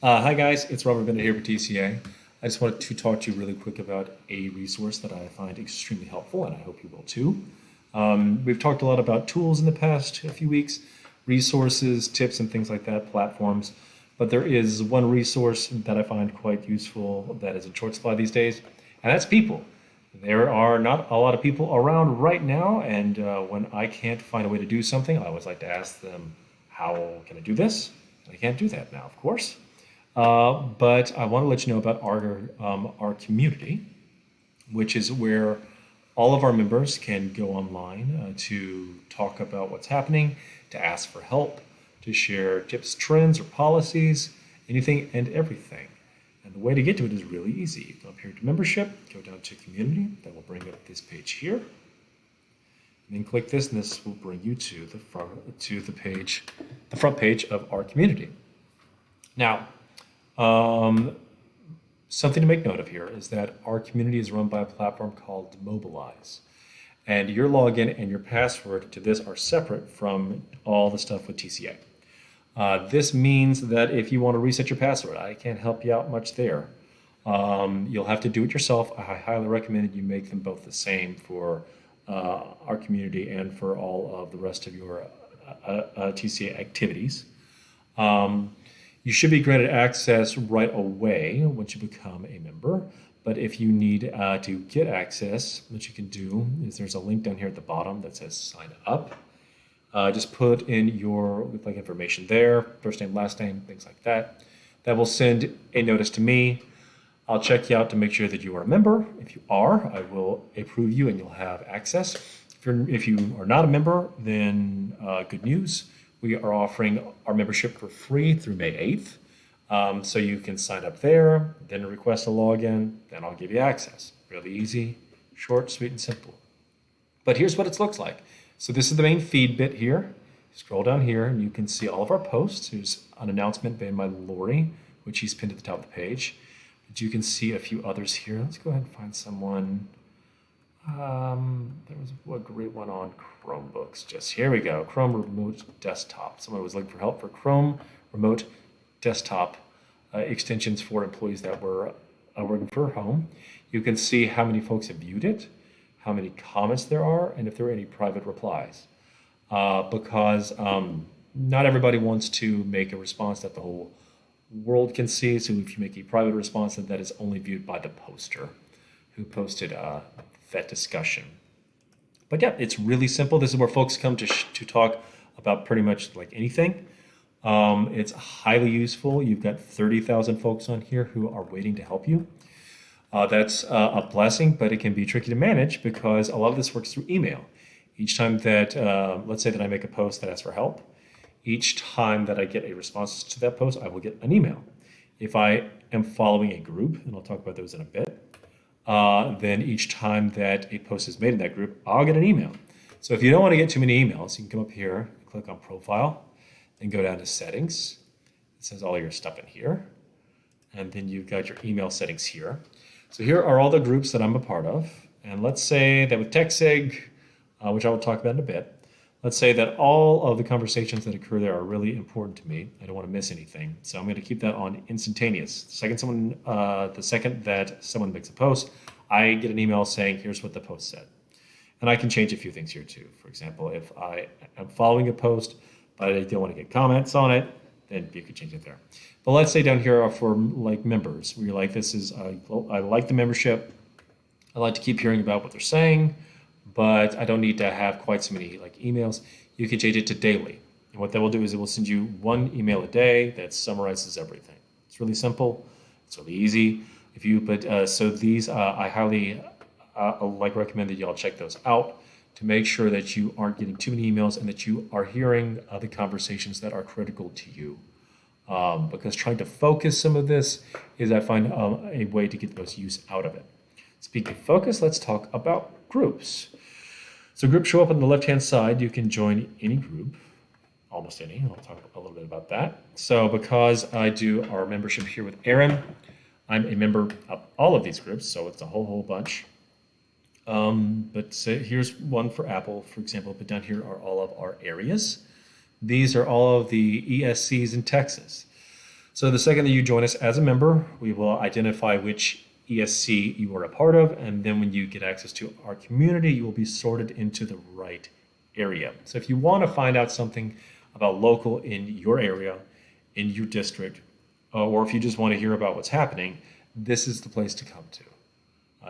Hi guys, it's Robert Bennett here for TCEA. I just wanted to talk to you really quick about a resource that I find extremely helpful, and I hope you will too. We've talked a lot about tools in the past few weeks, resources, tips, and things like that, platforms. But there is one resource that I find quite useful that is in short supply these days, and that's people. There are not a lot of people around right now, and when I can't find a way to do something, I always like to ask them, how can I do this? And I can't do that now, of course. But I want to let you know about our community, which is where all of our members can go online to talk about what's happening, to ask for help, to share tips, trends, or policies, anything and everything. And the way to get to it is really easy. You go up here to membership, go down to community. That will bring up this page here. And then click this, and this will bring you to the front page of our community. Now, something to make note of here is that our community is run by a platform called Mobilize. And your login and your password to this are separate from all the stuff with TCA. This means that if you want to reset your password, I can't help you out much there. You'll have to do it yourself. I highly recommend you make them both the same for our community and for all of the rest of your TCA activities. You should be granted access right away once you become a member. But if you need to get access, what you can do is there's a link down here at the bottom that says sign up. Just put in your information there, first name, last name, things like that. That will send a notice to me. I'll check you out to make sure that you are a member. If you are, I will approve you and you'll have access. If you are not a member, then good news. We are offering our membership for free through May 8th. So you can sign up there, then request a login, then I'll give you access. Really easy, short, sweet, and simple. But here's what it looks like. So this is the main feed bit here. Scroll down here and you can see all of our posts. There's an announcement made by Laurie, which he's pinned at the top of the page. But you can see a few others here. Let's go ahead and find someone. There was a great one on Chromebooks. Just here we go. Chrome Remote Desktop. Someone was looking for help for Chrome Remote Desktop extensions for employees that were working for home. You can see how many folks have viewed it, how many comments there are, and if there are any private replies. Because not everybody wants to make a response that the whole world can see. So if you make a private response, then that is only viewed by the poster who posted that discussion. But yeah, it's really simple. This is where folks come to talk about pretty much like anything. It's highly useful. You've got 30,000 folks on here who are waiting to help you. That's a blessing, but it can be tricky to manage because a lot of this works through email. Each time that, let's say that I make a post that asks for help, each time that I get a response to that post, I will get an email. If I am following a group, and I'll talk about those in a bit, then each time that a post is made in that group, I'll get an email. So if you don't want to get too many emails, you can come up here, click on Profile, then go down to Settings. It says all your stuff in here. And then you've got your email settings here. So here are all the groups that I'm a part of. And let's say that with TechSig, which I will talk about in a bit, let's say that all of the conversations that occur there are really important to me. I don't want to miss anything. So I'm going to keep that on instantaneous. The second that someone makes a post, I get an email saying, here's what the post said. And I can change a few things here too. For example, if I am following a post, but I don't want to get comments on it, then you could change it there. But let's say down here are for like members, where you're like, I like the membership. I like to keep hearing about what they're saying, but I don't need to have quite so many like emails. You can change it to daily. And what that will do is it will send you one email a day that summarizes everything. It's really simple. It's really easy. So these, I highly recommend that y'all check those out to make sure that you aren't getting too many emails and that you are hearing the conversations that are critical to you. Because trying to focus some of this is, I find, a way to get the most use out of it. Speaking of focus, let's talk about groups. So groups show up on the left-hand side. You can join any group, almost any. I'll talk a little bit about that. So because I do our membership here with Aaron, I'm a member of all of these groups, so it's a whole bunch. But say, here's one for Apple, for example, but down here are all of our areas. These are all of the ESCs in Texas. So the second that you join us as a member, we will identify which ESC you are a part of, and then when you get access to our community, you will be sorted into the right area. So if you want to find out something about local in your area, in your district, or if you just want to hear about what's happening, this is the place to come to,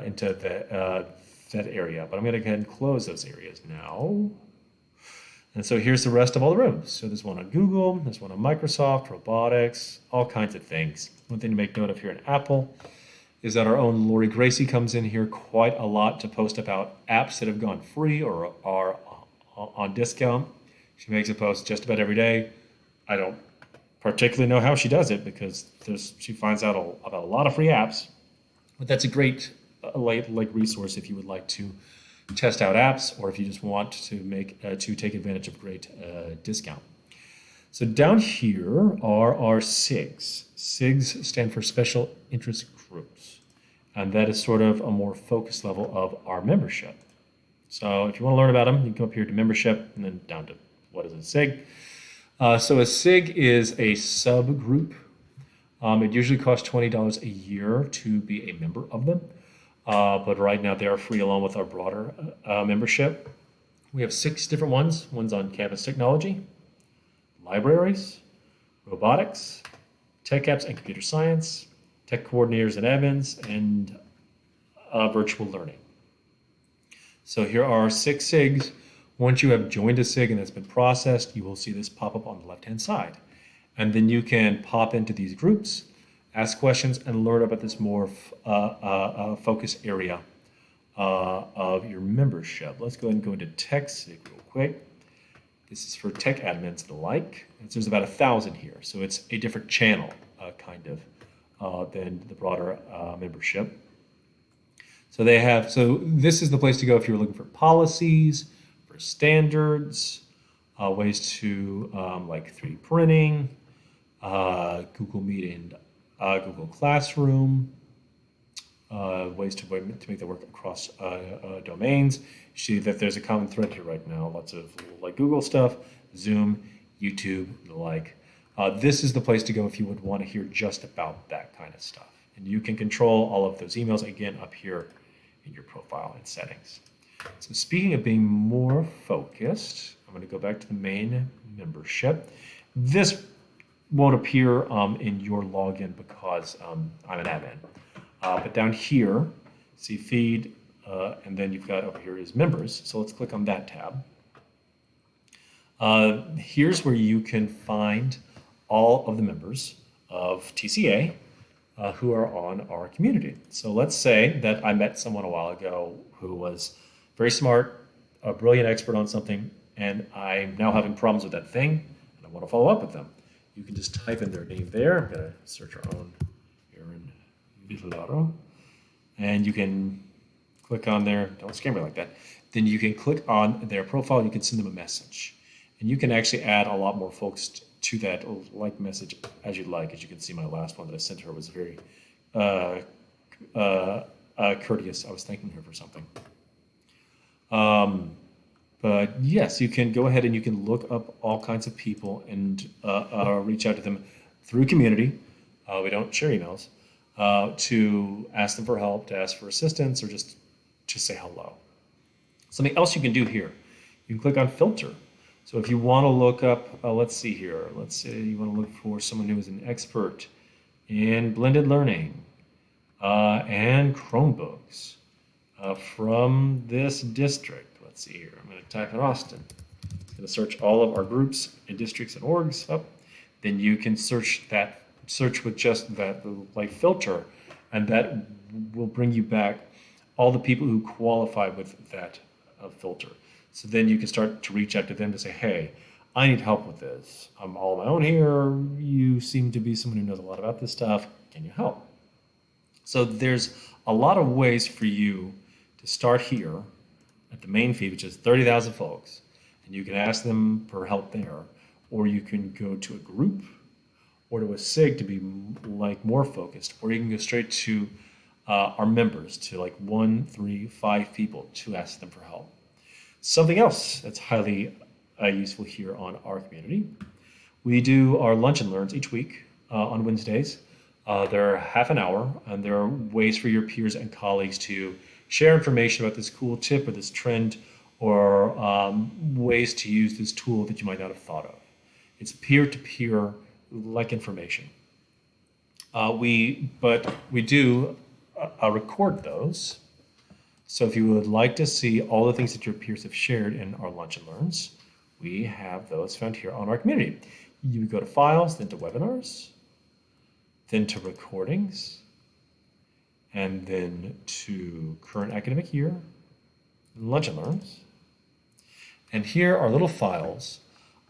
into that area. But I'm going to go ahead and close those areas now. And so here's the rest of all the rooms. So there's one on Google, there's one on Microsoft, robotics, all kinds of things. One thing to make note of here in Apple is that our own Laurie Gracie comes in here quite a lot to post about apps that have gone free or are on discount. She makes a post just about every day. I don't particularly know how she does it because she finds out about a lot of free apps. But that's a great resource if you would like to test out apps, or if you just want to take advantage of great discount. So down here are our SIGs. SIGs stand for Special Interest Groups, and that is sort of a more focused level of our membership. So if you want to learn about them, you can come up here to membership and then down to what is a SIG. So a SIG is a subgroup. It usually costs $20 a year to be a member of them. But right now they are free along with our broader membership. We have 6 different ones. One's on campus technology, libraries, robotics, tech apps and computer science, tech coordinators and admins, and virtual learning. So here are our 6 SIGs. Once you have joined a SIG and it's been processed, you will see this pop up on the left-hand side. And then you can pop into these groups, ask questions, and learn about this more focus area of your membership. Let's go ahead and go into Tech SIG real quick. This is for tech admins and the like. And so there's about 1,000 here. So it's a different channel, than the broader membership. So this is the place to go if you're looking for policies, for standards, ways to like 3D printing, Google Meet and Google Classroom, ways to make that work across domains. You see that there's a common thread here right now, lots of like Google stuff, Zoom, YouTube, and the like. This is the place to go if you would want to hear just about that kind of stuff. And you can control all of those emails, again, up here in your profile and settings. So speaking of being more focused, I'm going to go back to the main membership. This won't appear in your login because I'm an admin. But down here, see feed, and then you've got over here is members. So let's click on that tab. Here's where you can find all of the members of TCEA who are on our community. So let's say that I met someone a while ago who was very smart, a brilliant expert on something, and I'm now having problems with that thing, and I want to follow up with them. You can just type in their name there. I'm going to search our own Aaron Vitellaro, and you can click on their, don't scare me like that. Then you can click on their profile, you can send them a message. And you can actually add a lot more folks to that like message as you'd like. As you can see, my last one that I sent her was very courteous. I was thanking her for something. But yes, you can go ahead and you can look up all kinds of people and reach out to them through community. We don't share emails, to ask them for help, to ask for assistance, or just to say hello. Something else you can do here, you can click on filter. So if you want to look up, let's see here, let's say you want to look for someone who is an expert in blended learning and Chromebooks from this district. Let's see here, I'm going to type in Austin. It's going to search all of our groups and districts and orgs up. Then you can search with just that like filter, and that will bring you back all the people who qualify with that filter. So then you can start to reach out to them to say, hey, I need help with this. I'm all on my own here. You seem to be someone who knows a lot about this stuff. Can you help? So there's a lot of ways for you to start here at the main feed, which is 30,000 folks, and you can ask them for help there, or you can go to a group or to a SIG to be like more focused, or you can go straight to our members, to like 1, 3, 5 people to ask them for help. Something else that's highly useful here on our community, we do our lunch and learns each week. on Wednesdays. They're half an hour, and there are ways for your peers and colleagues to share information about this cool tip or this trend, or ways to use this tool that you might not have thought of. It's peer-to-peer like information. But we do record those. So if you would like to see all the things that your peers have shared in our Lunch and Learns, we have those found here on our community. You would go to Files, then to Webinars, then to Recordings, and then to Current Academic Year, Lunch and Learns. And here are little files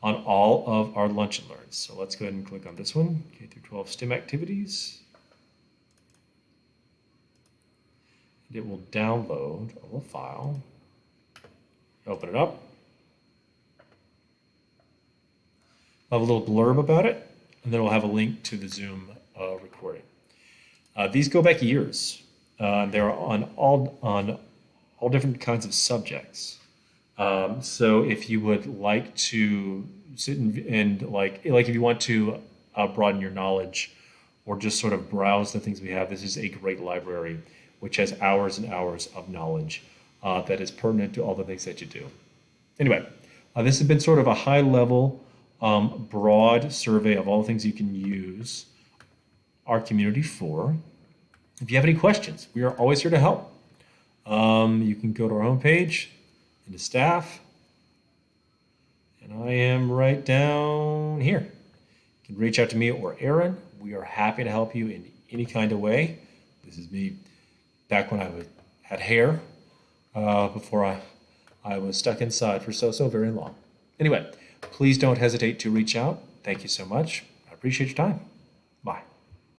on all of our Lunch and Learns. So let's go ahead and click on this one, K through 12 STEM activities. And it will download a little file. Open it up. I'll have a little blurb about it, and then we'll have a link to the Zoom recording. These go back years. They're on all different kinds of subjects. So if you would like to sit and like if you want to broaden your knowledge or just sort of browse the things we have, this is a great library which has hours and hours of knowledge that is pertinent to all the things that you do. Anyway, this has been sort of a high-level, broad survey of all the things you can use our community for. If you have any questions, we are always here to help. You can go to our homepage, into staff, and I am right down here. You can reach out to me or Aaron. We are happy to help you in any kind of way. This is me back when I had hair, before I was stuck inside for so very long. Anyway, please don't hesitate to reach out. Thank you so much. I appreciate your time.